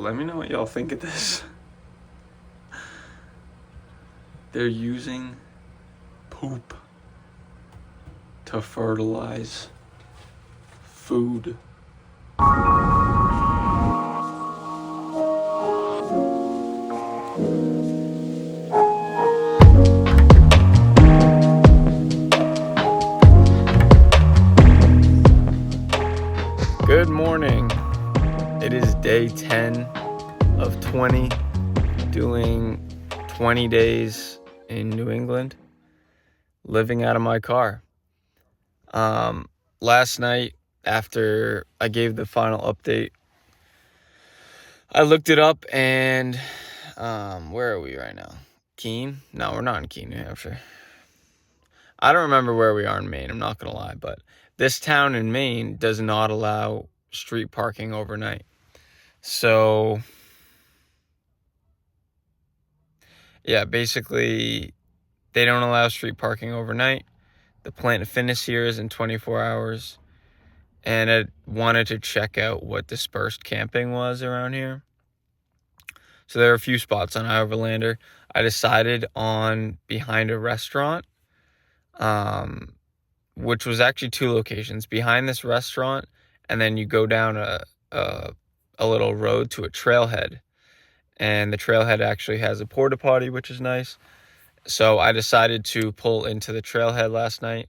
Let me know what y'all think of this. They're using poop to fertilize food. Good morning. It is day 10 of 20, doing 20 days in New England, living out of my car. Last night, after I gave the final update, I looked it up and, where are we right now? Keene? No, we're not in Keene, New Hampshire. I don't remember where we are in Maine, I'm not gonna lie, but this town in Maine does not allow street parking overnight. So, yeah, basically, they don't allow street parking overnight. The Planet Fitness here is in 24 hours. And I wanted to check out what dispersed camping was around here. So there are a few spots on Overlander. I decided on behind a restaurant, which was actually two locations. Behind this restaurant, and then you go down a little road to a trailhead. And the trailhead actually has a porta potty, which is nice. So I decided to pull into the trailhead last night.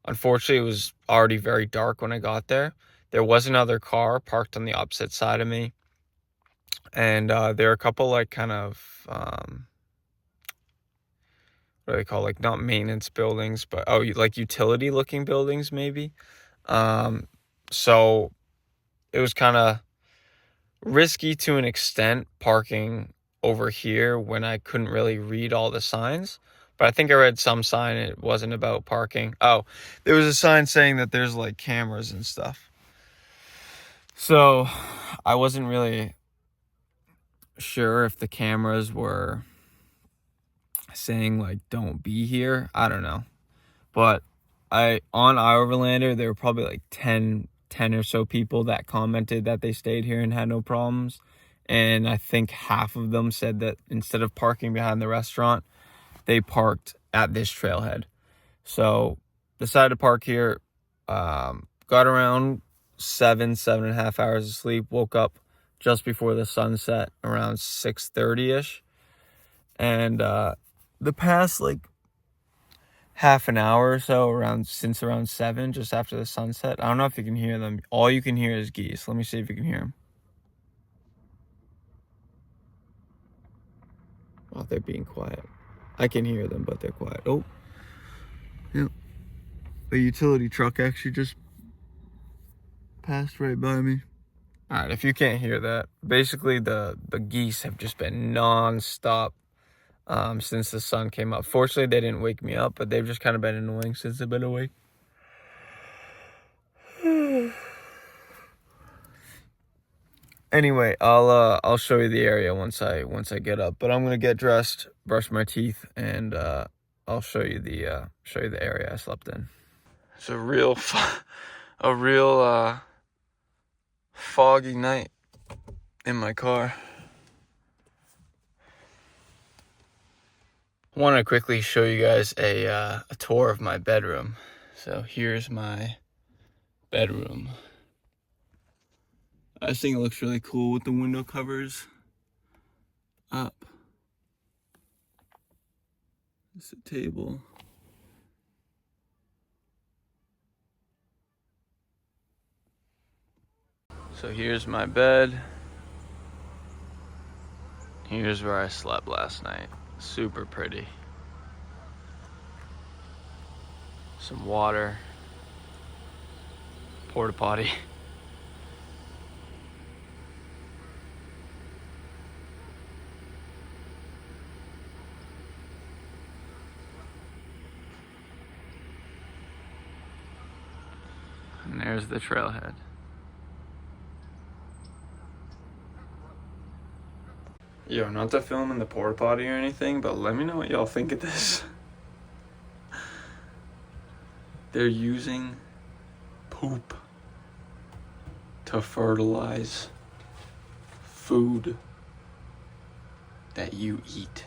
Unfortunately, it was already very dark when I got there. There was another car parked on the opposite side of me. And there are a couple, like, kind of, what do they call, like, not maintenance buildings, but, like, utility-looking buildings, maybe. So it was kind of risky to an extent parking over here when I couldn't really read all the signs. But I think I read some sign and it wasn't about parking. Oh, there was a sign saying that there's, like, cameras and stuff. So I wasn't really sure if the cameras were saying, like, don't be here. I don't know. But on Overlander, there were probably like 10 or so people that commented that they stayed here and had no problems. And I think half of them said that instead of parking behind the restaurant, they parked at this trailhead. So decided to park here. Got around 7.5 hours of sleep. Woke up just before the sunset, around 6:30ish. And the past, like, half an hour or so, since around 7, just after the sunset, I don't know if you can hear them. All you can hear is geese. Let me see if you can hear them. Oh, they're being quiet. I can hear them, but they're quiet. Oh, yeah. A utility truck actually just passed right by me. All right, if you can't hear that, basically the geese have just been non-stop since the sun came up. Fortunately, they didn't wake me up, but they've just kind of been annoying since they've been awake. Anyway, I'll show you the area once I get up. But I'm gonna get dressed, brush my teeth, and I'll show you the area I slept in. It's a real foggy night in my car. I want to quickly show you guys a tour of my bedroom. So here's my bedroom. I just think it looks really cool with the window covers up. It's a table. So here's my bed. Here's where I slept last night. Super pretty. Some water. Porta potty. And there's the trailhead. Yo, not to film in the porta potty or anything, but let me know what y'all think of this. They're using poop to fertilize food that you eat.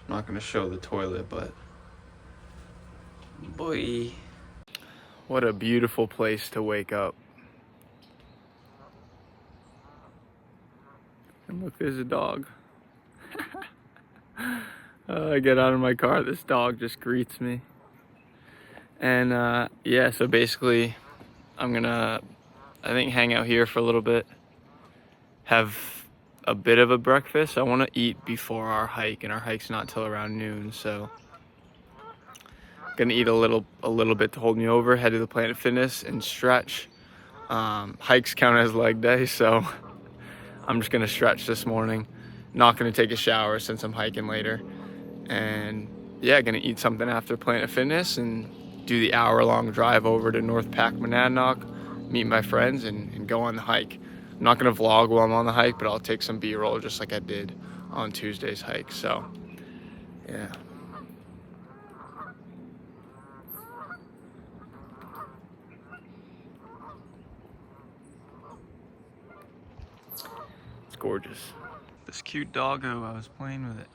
I'm not gonna show the toilet, but boy, what a beautiful place to wake up. And look, there's a dog. I get out of my car, this dog just greets me. And yeah, so basically I'm gonna, I think, hang out here for a little bit, have a bit of a breakfast. I want to eat before our hike, and our hike's not till around noon, so gonna eat a little bit to hold me over, head to the Planet Fitness and stretch. Hikes count as leg day, so I'm just gonna stretch this morning. Not gonna take a shower since I'm hiking later. And yeah, gonna eat something after Planet Fitness and do the hour-long drive over to North Pack Monadnock, meet my friends, and go on the hike. I'm not gonna vlog while I'm on the hike, but I'll take some B-roll just like I did on Tuesday's hike. So yeah. It's gorgeous. This cute doggo, I was playing with it.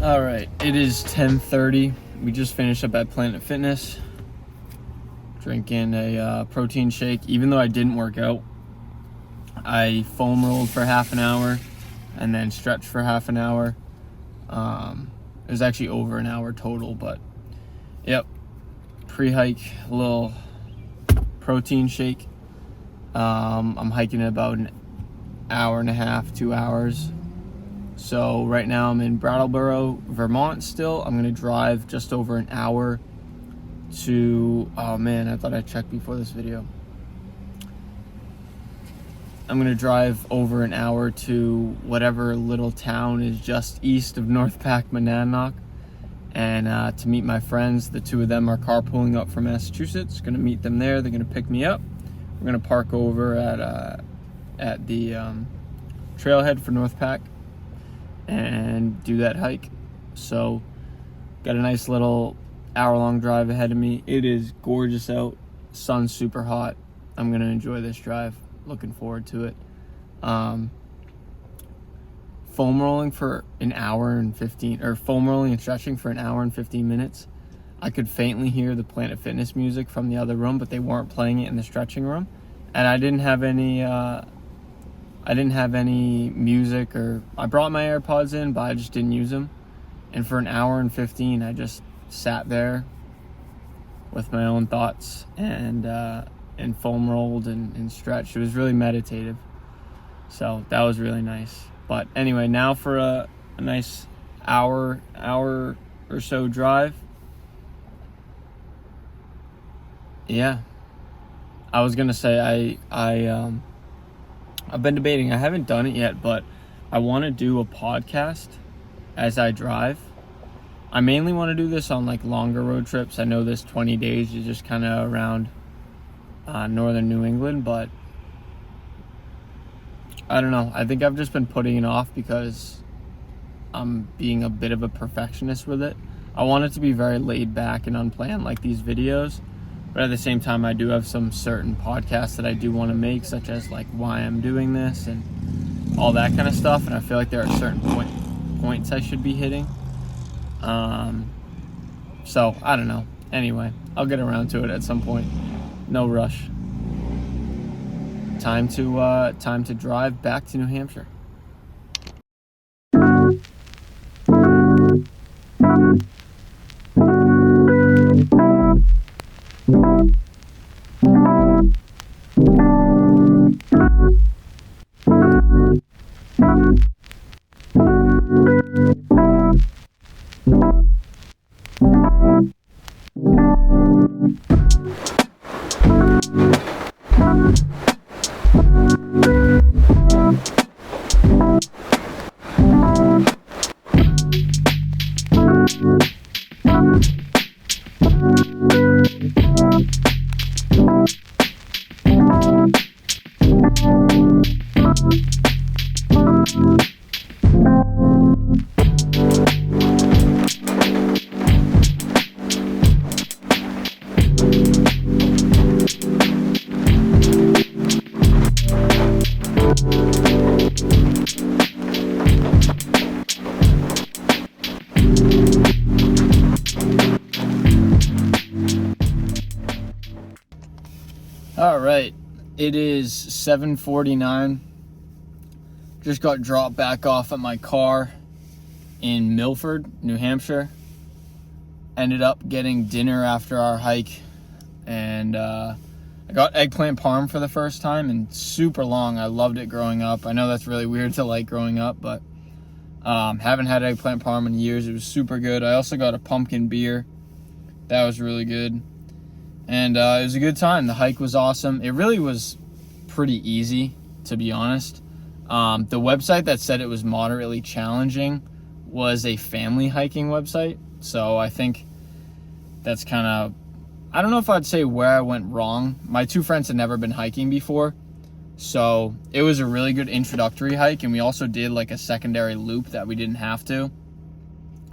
All right, it is 10:30. We just finished up at Planet Fitness, drinking a protein shake. Even though I didn't work out, I foam rolled for half an hour and then stretched for half an hour. It was actually over an hour total, but yep, pre-hike, a little protein shake. I'm hiking in about an hour and a half, 2 hours. So right now I'm in Brattleboro, Vermont still. I'm gonna drive just over an hour to, oh man, I thought I checked before this video. I'm gonna drive over an hour to whatever little town is just east of North Pack Monadnock, and to meet my friends. The two of them are carpooling up from Massachusetts. Gonna meet them there. They're gonna pick me up. We're gonna park over at the trailhead for North Pack and do that hike. So got a nice little hour-long drive ahead of me. It is gorgeous out. Sun's super hot. I'm gonna enjoy this drive. Looking forward to it. Foam rolling for an hour and 15, or foam rolling and stretching for an hour and 15 minutes. I could faintly hear the Planet Fitness music from the other room, but they weren't playing it in the stretching room. And I didn't have any music, or I brought my AirPods in, but I just didn't use them. And for an hour and 15, I just sat there with my own thoughts and foam rolled and stretched. It was really meditative. So that was really nice. But anyway, now for a nice hour or so drive. Yeah. I was gonna say I've been debating. I haven't done it yet, but I want to do a podcast as I drive. I mainly want to do this on like longer road trips. I know this 20 days is just kind of around northern New England, but I don't know. I think I've just been putting it off because I'm being a bit of a perfectionist with it. I want it to be very laid back and unplanned like these videos. But at the same time, I do have some certain podcasts that I do want to make, such as like why I'm doing this and all that kind of stuff. And I feel like there are certain points I should be hitting. So I don't know. Anyway, I'll get around to it at some point. No rush. Time to drive back to New Hampshire. All right, it is 7:49. Just got dropped back off at my car in Milford, New Hampshire. Ended up getting dinner after our hike, and I got eggplant parm for the first time in super long. I loved it growing up. I know that's really weird to like growing up, but haven't had eggplant parm in years. It was super good. I also got a pumpkin beer. That was really good. And it was a good time. The hike was awesome. It really was pretty easy, to be honest. The website that said it was moderately challenging was a family hiking website. So I think that's kind of, I don't know if I'd say where I went wrong. My two friends had never been hiking before. So it was a really good introductory hike. And we also did like a secondary loop that we didn't have to,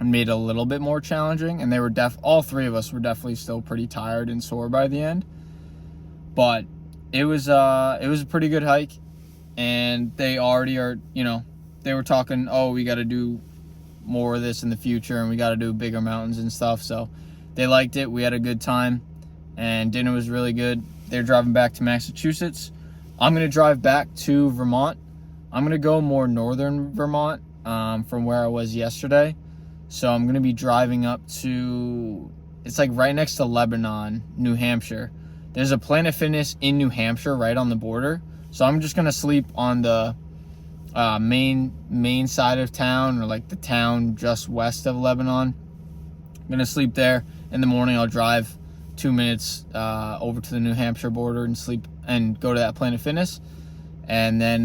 and made it a little bit more challenging. And they were all three of us were definitely still pretty tired and sore by the end. But it was a pretty good hike. And they already are, they were talking, oh, we got to do more of this in the future, and we got to do bigger mountains and stuff. So they liked it. We had a good time, and dinner was really good. They're driving back to Massachusetts. I'm going to drive back to Vermont. I'm going to go more northern Vermont from where I was yesterday. So I'm going to be driving up to, it's like right next to Lebanon, New Hampshire. There's a Planet Fitness in New Hampshire right on the border. So I'm just going to sleep on the Maine side of town, or like the town just west of Lebanon. I'm going to sleep there. In the morning, I'll drive 2 minutes over to the New Hampshire border and sleep and go to that Planet Fitness. And then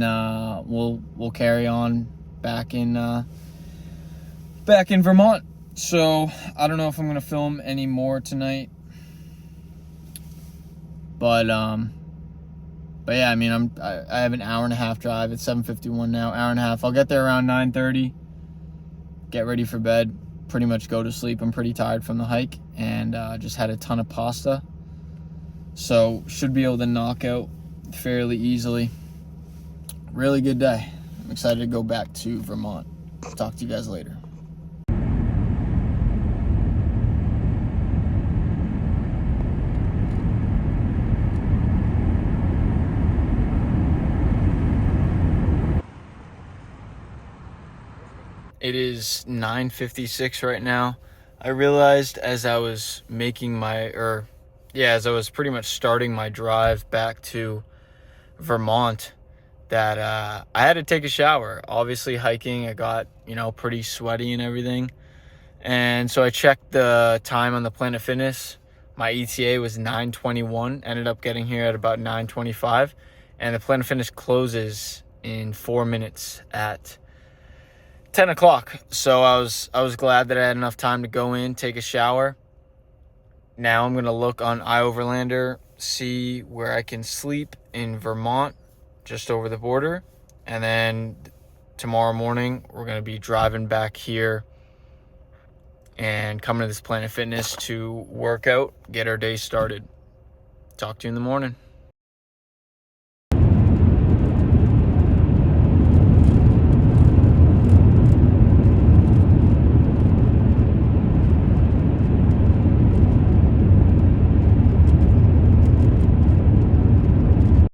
we'll carry on back in Vermont. So I don't know if I'm going to film any more tonight. But yeah, I mean, I have an hour and a half drive. It's 7:51 now, hour and a half. I'll get there around 9:30, get ready for bed, pretty much go to sleep. I'm pretty tired from the hike, and just had a ton of pasta. So should be able to knock out fairly easily. Really good day. I'm excited to go back to Vermont. Talk to you guys later. It is 9:56 right now. I realized as I was as I was pretty much starting my drive back to Vermont that I had to take a shower. Obviously hiking, I got, pretty sweaty and everything. And so I checked the time on the Planet Fitness. My ETA was 9:21, ended up getting here at about 9:25. And the Planet Fitness closes in 4 minutes at 10 o'clock. So I was glad that I had enough time to go in, take a shower. Now I'm going to look on iOverlander, see where I can sleep in Vermont, just over the border. And then tomorrow morning, we're going to be driving back here and coming to this Planet Fitness to work out, get our day started. Talk to you in the morning.